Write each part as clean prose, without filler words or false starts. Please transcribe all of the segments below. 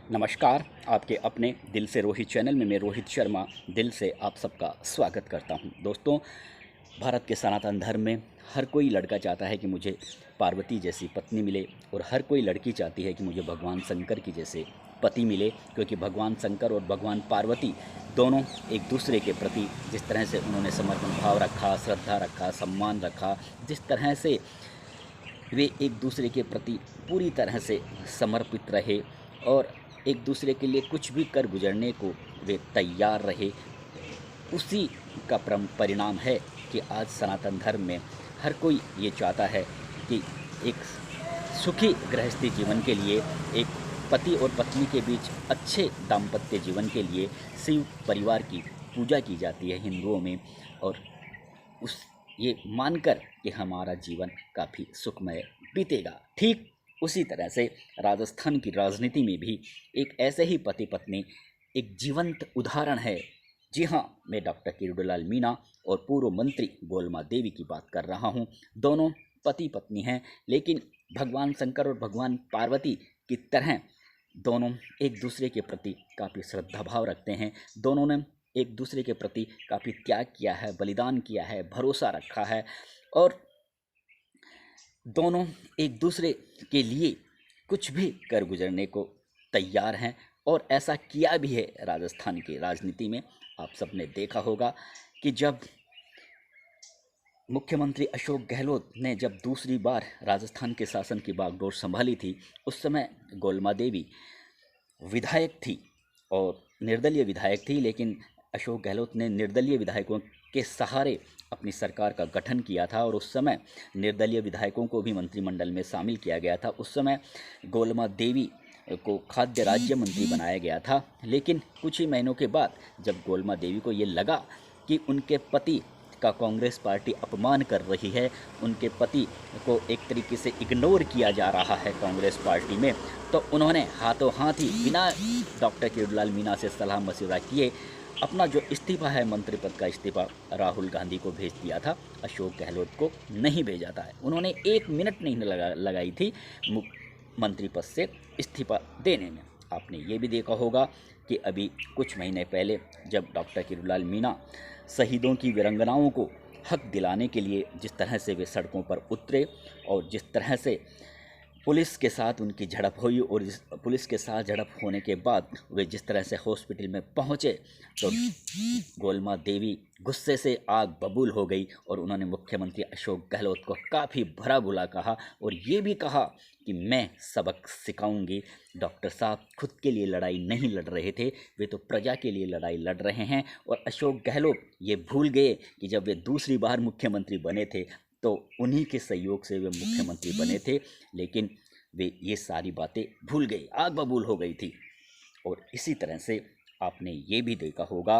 नमस्कार, आपके अपने दिल से रोहित चैनल में मैं रोहित शर्मा दिल से आप सबका स्वागत करता हूं। दोस्तों, भारत के सनातन धर्म में हर कोई लड़का चाहता है कि मुझे पार्वती जैसी पत्नी मिले और हर कोई लड़की चाहती है कि मुझे भगवान शंकर की जैसे पति मिले, क्योंकि भगवान शंकर और भगवान पार्वती दोनों एक दूसरे के प्रति जिस तरह से उन्होंने समर्पण भाव रखा, श्रद्धा रखा, सम्मान रखा, जिस तरह से वे एक दूसरे के प्रति पूरी तरह से समर्पित रहे और एक दूसरे के लिए कुछ भी कर गुजरने को वे तैयार रहे, उसी का परिणाम है कि आज सनातन धर्म में हर कोई ये चाहता है कि एक सुखी गृहस्थी जीवन के लिए, एक पति और पत्नी के बीच अच्छे दाम्पत्य जीवन के लिए शिव परिवार की पूजा की जाती है हिंदुओं में, और उस ये मानकर कि हमारा जीवन काफ़ी सुखमय बीतेगा। ठीक उसी तरह से राजस्थान की राजनीति में भी एक ऐसे ही पति पत्नी एक जीवंत उदाहरण है। जी हाँ, मैं डॉक्टर किरोड़ीलाल मीणा और पूर्व मंत्री गोलमा देवी की बात कर रहा हूँ। दोनों पति पत्नी हैं, लेकिन भगवान शंकर और भगवान पार्वती की तरह दोनों एक दूसरे के प्रति काफ़ी श्रद्धा भाव रखते हैं। दोनों ने एक दूसरे के प्रति काफ़ी त्याग किया है, बलिदान किया है, भरोसा रखा है, और दोनों एक दूसरे के लिए कुछ भी कर गुजरने को तैयार हैं, और ऐसा किया भी है। राजस्थान की राजनीति में आप सबने देखा होगा कि जब मुख्यमंत्री अशोक गहलोत ने जब दूसरी बार राजस्थान के शासन की बागडोर संभाली थी, उस समय गोलमा देवी विधायक थी और निर्दलीय विधायक थी, लेकिन अशोक गहलोत ने निर्दलीय विधायकों के सहारे अपनी सरकार का गठन किया था और उस समय निर्दलीय विधायकों को भी मंत्रिमंडल में शामिल किया गया था। उस समय गोलमा देवी को खाद्य राज्य मंत्री बनाया गया था, लेकिन कुछ ही महीनों के बाद जब गोलमा देवी को ये लगा कि उनके पति का कांग्रेस पार्टी अपमान कर रही है, उनके पति को एक तरीके से इग्नोर किया जा रहा है कांग्रेस पार्टी में, तो उन्होंने हाथों हाथ ही बिना डॉक्टर किरोड़ीलाल मीणा से सलाह मशवरा किए अपना जो इस्तीफ़ा है, मंत्री पद का इस्तीफ़ा, राहुल गांधी को भेज दिया था। अशोक गहलोत को नहीं भेजा था। उन्होंने 1 मिनट नहीं लगाई थी मंत्री पद से इस्तीफ़ा देने में। आपने ये भी देखा होगा कि अभी कुछ महीने पहले जब डॉक्टर किरोड़ीलाल मीणा शहीदों की वीरांगनाओं को हक दिलाने के लिए जिस तरह से वे सड़कों पर उतरे और जिस तरह से पुलिस के साथ उनकी झड़प हुई, और पुलिस के साथ झड़प होने के बाद वे जिस तरह से हॉस्पिटल में पहुंचे, तो गोलमा देवी गुस्से से आग बबूल हो गई और उन्होंने मुख्यमंत्री अशोक गहलोत को काफ़ी भला बुरा कहा और ये भी कहा कि मैं सबक सिखाऊंगी। डॉक्टर साहब खुद के लिए लड़ाई नहीं लड़ रहे थे, वे तो प्रजा के लिए लड़ाई लड़ रहे हैं। और अशोक गहलोत ये भूल गए कि जब वे दूसरी बार मुख्यमंत्री बने थे तो उन्हीं के सहयोग से वे मुख्यमंत्री बने थे, लेकिन वे ये सारी बातें भूल गए, आग बबूल हो गई थी। और इसी तरह से आपने ये भी देखा होगा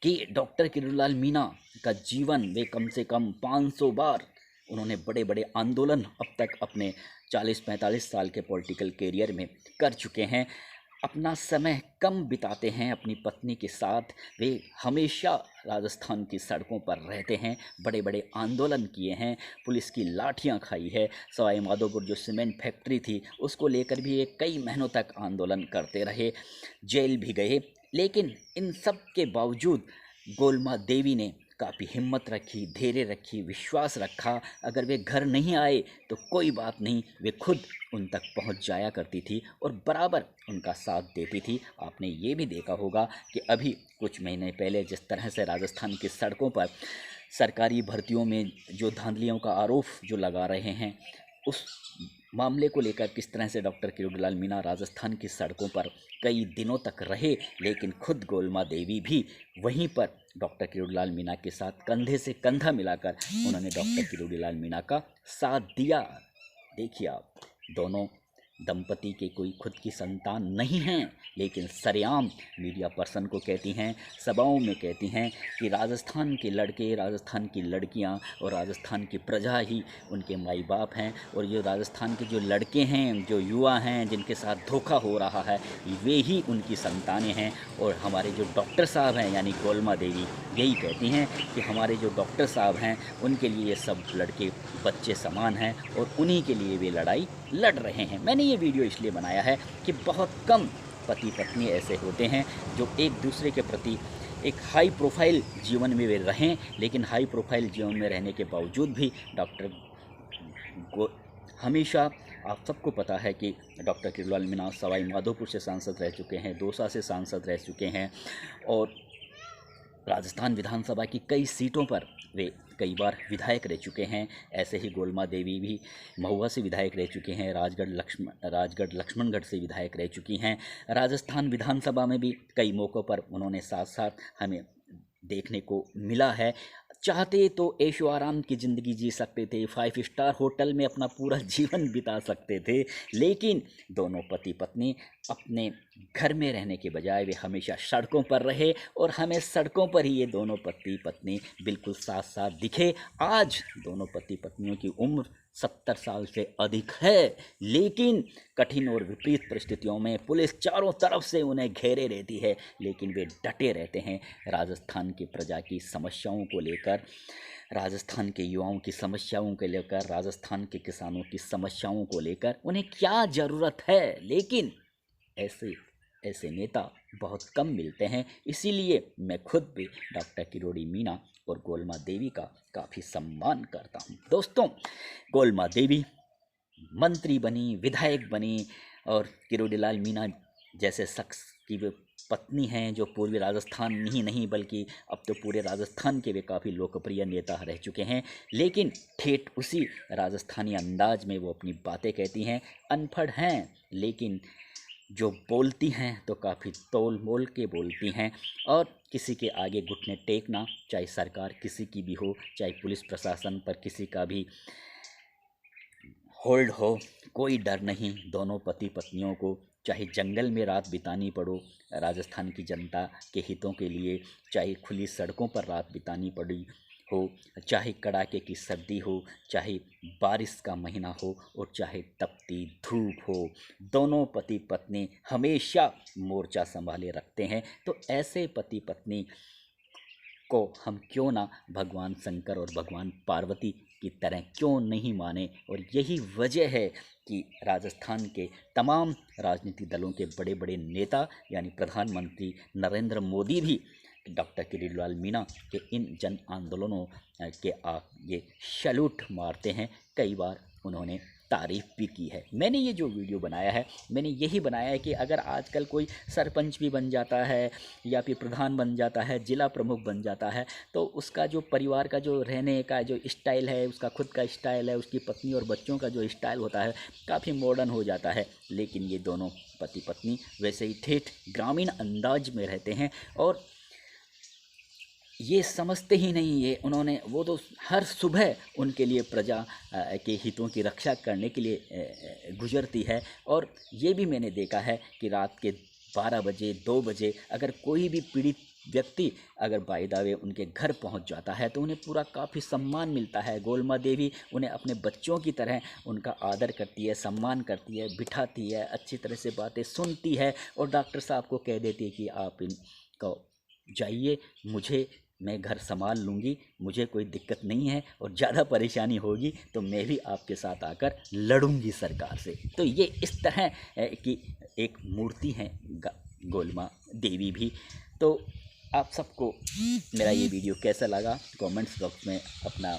कि डॉक्टर किरोड़ीलाल मीणा का जीवन, वे कम से कम 500 बार उन्होंने बड़े बड़े आंदोलन अब तक अपने 40-45 साल के पॉलिटिकल कैरियर में कर चुके हैं। अपना समय कम बिताते हैं अपनी पत्नी के साथ, वे हमेशा राजस्थान की सड़कों पर रहते हैं, बड़े बड़े आंदोलन किए हैं, पुलिस की लाठियां खाई है। सवाई माधोपुर जो सीमेंट फैक्ट्री थी उसको लेकर भी ये कई महीनों तक आंदोलन करते रहे, जेल भी गए, लेकिन इन सब के बावजूद गोलमा देवी ने काफ़ी हिम्मत रखी, धैर्य रखी, विश्वास रखा। अगर वे घर नहीं आए तो कोई बात नहीं, वे खुद उन तक पहुंच जाया करती थी और बराबर उनका साथ देती थी। आपने ये भी देखा होगा कि अभी कुछ महीने पहले जिस तरह से राजस्थान की सड़कों पर सरकारी भर्तियों में जो धांधलियों का आरोप जो लगा रहे हैं, उस मामले को लेकर किस तरह से डॉक्टर किरोड़ीलाल मीणा राजस्थान की सड़कों पर कई दिनों तक रहे, लेकिन खुद गोलमा देवी भी वहीं पर डॉक्टर किरोड़ीलाल मीणा के साथ कंधे से कंधा मिलाकर उन्होंने डॉक्टर किरोड़ीलाल मीणा का साथ दिया। देखिए आप, दोनों दंपति के कोई खुद की संतान नहीं हैं, लेकिन सरेआम मीडिया पर्सन को कहती हैं, सभाओं में कहती हैं कि राजस्थान के लड़के, राजस्थान की लड़कियां और राजस्थान की प्रजा ही उनके माई बाप हैं, और जो राजस्थान के जो लड़के हैं, जो युवा हैं जिनके साथ धोखा हो रहा है, वे ही उनकी संतानें हैं। और हमारे जो डॉक्टर साहब हैं यानी गोलमा देवी यही कहती हैं कि हमारे जो डॉक्टर साहब हैं उनके लिए सब लड़के बच्चे समान हैं और उन्हीं के लिए वे लड़ाई लड़ रहे हैं। मैंने ये वीडियो इसलिए बनाया है कि बहुत कम पति पत्नी ऐसे होते हैं जो एक दूसरे के प्रति एक हाई प्रोफाइल जीवन में वे रहें, लेकिन हाई प्रोफाइल जीवन में रहने के बावजूद भी डॉक्टर को हमेशा, आप सबको पता है कि डॉक्टर किरोड़ीलाल मीणा सवाई माधोपुर से सांसद रह चुके हैं, दौसा से सांसद रह चुके हैं और राजस्थान विधानसभा की कई सीटों पर वे कई बार विधायक रह चुके हैं। ऐसे ही गोलमा देवी भी महुआ से विधायक रह चुके हैं, राजगढ़ लक्ष्मणगढ़ से विधायक रह चुकी हैं। राजस्थान विधानसभा में भी कई मौक़ों पर उन्होंने साथ साथ हमें देखने को मिला है। चाहते तो ऐशो आराम की ज़िंदगी जी सकते थे, 5 स्टार होटल में अपना पूरा जीवन बिता सकते थे, लेकिन दोनों पति पत्नी अपने घर में रहने के बजाय वे हमेशा सड़कों पर रहे और हमें सड़कों पर ही ये दोनों पति पत्नी बिल्कुल साथ साथ दिखे। आज दोनों पति पत्नियों की उम्र 70 साल से अधिक है, लेकिन कठिन और विपरीत परिस्थितियों में पुलिस चारों तरफ से उन्हें घेरे रहती है, लेकिन वे डटे रहते हैं राजस्थान की प्रजा की समस्याओं को लेकर, राजस्थान के युवाओं की समस्याओं को लेकर, राजस्थान के किसानों की समस्याओं को लेकर उन्हें क्या ज़रूरत है। लेकिन ऐसे नेता बहुत कम मिलते हैं, इसीलिए मैं खुद भी डॉक्टर किरोड़ी मीणा और गोलमा देवी का काफ़ी सम्मान करता हूं। दोस्तों, गोलमा देवी मंत्री बनी, विधायक बनी और किरोड़ीलाल मीणा जैसे शख्स की वे पत्नी हैं जो पूर्वी राजस्थान ही नहीं बल्कि अब तो पूरे राजस्थान के वे काफ़ी लोकप्रिय नेता रह चुके हैं। लेकिन ठेठ उसी राजस्थानी अंदाज में वो अपनी बातें कहती हैं। अनपढ़ हैं, लेकिन जो बोलती हैं तो काफ़ी तोल मोल के बोलती हैं और किसी के आगे घुटने टेकना, चाहे सरकार किसी की भी हो, चाहे पुलिस प्रशासन पर किसी का भी होल्ड हो, कोई डर नहीं। दोनों पति पत्नियों को चाहे जंगल में रात बितानी पड़ो राजस्थान की जनता के हितों के लिए, चाहे खुली सड़कों पर रात बितानी पड़ी हो, चाहे कड़ाके की सर्दी हो, चाहे बारिश का महीना हो और चाहे तपती धूप हो, दोनों पति पत्नी हमेशा मोर्चा संभाले रखते हैं। तो ऐसे पति पत्नी को हम क्यों ना भगवान शंकर और भगवान पार्वती की तरह क्यों नहीं माने। और यही वजह है कि राजस्थान के तमाम राजनीतिक दलों के बड़े बड़े नेता यानी प्रधानमंत्री नरेंद्र मोदी भी डॉक्टर किरोड़ीलाल मीणा के इन जन आंदोलनों के आगे सैल्यूट मारते हैं। कई बार उन्होंने तारीफ़ भी की है। मैंने ये जो वीडियो बनाया है, मैंने यही बनाया है कि अगर आजकल कोई सरपंच भी बन जाता है या फिर प्रधान बन जाता है, जिला प्रमुख बन जाता है, तो उसका जो परिवार का जो रहने का जो स्टाइल है, उसका खुद का स्टाइल है, उसकी पत्नी और बच्चों का जो स्टाइल होता है काफ़ी मॉडर्न हो जाता है। लेकिन ये दोनों पति पत्नी वैसे ही ठेठ ग्रामीण अंदाज में रहते हैं और ये समझते ही नहीं। ये उन्होंने वो तो हर सुबह उनके लिए प्रजा के हितों की रक्षा करने के लिए गुजरती है। और ये भी मैंने देखा है कि रात के 12 बजे 2 बजे अगर कोई भी पीड़ित व्यक्ति अगर बाय द वे उनके घर पहुंच जाता है तो उन्हें पूरा काफ़ी सम्मान मिलता है। गोलमा देवी उन्हें अपने बच्चों की तरह उनका आदर करती है, सम्मान करती है, बिठाती है, अच्छी तरह से बातें सुनती है और डॉक्टर साहब को कह देती है कि आप इनको जाइए, मैं घर संभाल लूँगी, मुझे कोई दिक्कत नहीं है और ज़्यादा परेशानी होगी तो मैं भी आपके साथ आकर लड़ूंगी सरकार से। तो ये इस तरह की एक मूर्ति है गोलमा देवी भी। तो आप सबको मेरा ये वीडियो कैसा लगा कमेंट्स बॉक्स में अपना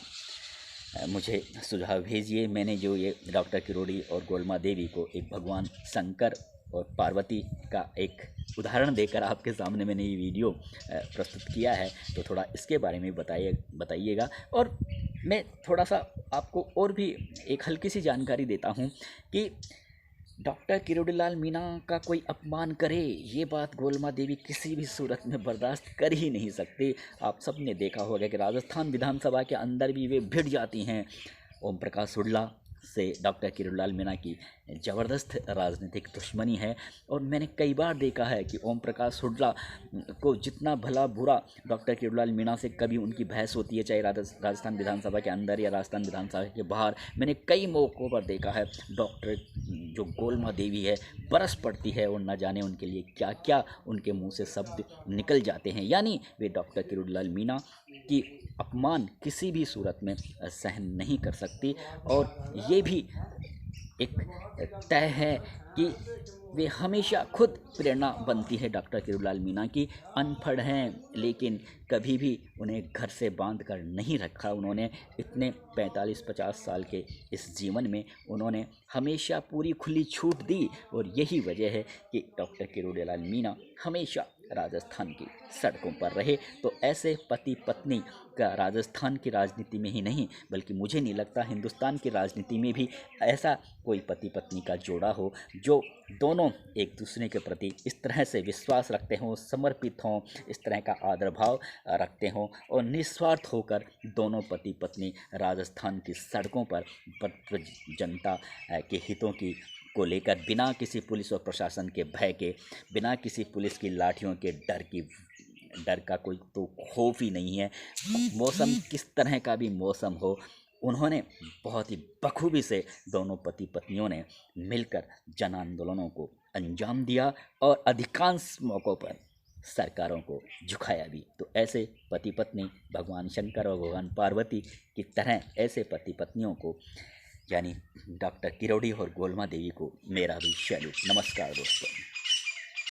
मुझे सुझाव भेजिए। मैंने जो ये डॉक्टर किरोड़ी और गोलमा देवी को एक भगवान शंकर और पार्वती का एक उदाहरण देकर आपके सामने मैंने ये वीडियो प्रस्तुत किया है, तो थोड़ा इसके बारे में बताइएगा। और मैं थोड़ा सा आपको और भी एक हल्की सी जानकारी देता हूँ कि डॉक्टर किरोड़ीलाल मीणा का कोई अपमान करे, ये बात गोलमा देवी किसी भी सूरत में बर्दाश्त कर ही नहीं सकती। आप सब ने देखा होगा कि राजस्थान विधानसभा के अंदर भी वे भिड़ जाती हैं। ओम प्रकाश हुड्डा से डॉक्टर किरोड़ीलाल मीणा की ज़बरदस्त राजनीतिक दुश्मनी है और मैंने कई बार देखा है कि ओम प्रकाश हुड्डा को जितना भला बुरा डॉक्टर किरोड़ीलाल मीणा से कभी उनकी बहस होती है, चाहे राजस्थान विधानसभा के अंदर या राजस्थान विधानसभा के बाहर, मैंने कई मौक़ों पर देखा है डॉक्टर जो गोलमा देवी है बरस पड़ती है और न जाने उनके लिए क्या क्या उनके मुँह से शब्द निकल जाते हैं। यानी वे डॉक्टर किरोड़ीलाल मीणा की अपमान किसी भी सूरत में सहन नहीं कर सकती। और ये भी एक तय है कि वे हमेशा खुद प्रेरणा बनती है डॉक्टर किरोड़ीलाल मीणा की। अनपढ़ हैं लेकिन कभी भी उन्हें घर से बांध कर नहीं रखा उन्होंने। इतने 45-50 साल के इस जीवन में उन्होंने हमेशा पूरी खुली छूट दी, और यही वजह है कि डॉक्टर किरोड़ीलाल मीणा हमेशा राजस्थान की सड़कों पर रहे। तो ऐसे पति पत्नी का राजस्थान की राजनीति में ही नहीं, बल्कि मुझे नहीं लगता हिंदुस्तान की राजनीति में भी ऐसा कोई पति पत्नी का जोड़ा हो जो दोनों एक दूसरे के प्रति इस तरह से विश्वास रखते हों, समर्पित हों, इस तरह का आदर भाव रखते हों, और निस्वार्थ होकर दोनों पति पत्नी राजस्थान की सड़कों पर जनता के हितों की को लेकर बिना किसी पुलिस और प्रशासन के भय के, बिना किसी पुलिस की लाठियों के डर का कोई तो खौफ ही नहीं है। मौसम किस तरह का भी मौसम हो, उन्होंने बहुत ही बखूबी से दोनों पति पत्नियों ने मिलकर जन आंदोलनों को अंजाम दिया और अधिकांश मौक़ों पर सरकारों को झुकाया भी। तो ऐसे पति पत्नी भगवान शंकर और भगवान पार्वती की तरह ऐसे पति पत्नियों को, यानी डॉक्टर किरोड़ी और गोलमा देवी को, मेरा भी सैल्यूट। नमस्कार दोस्तों।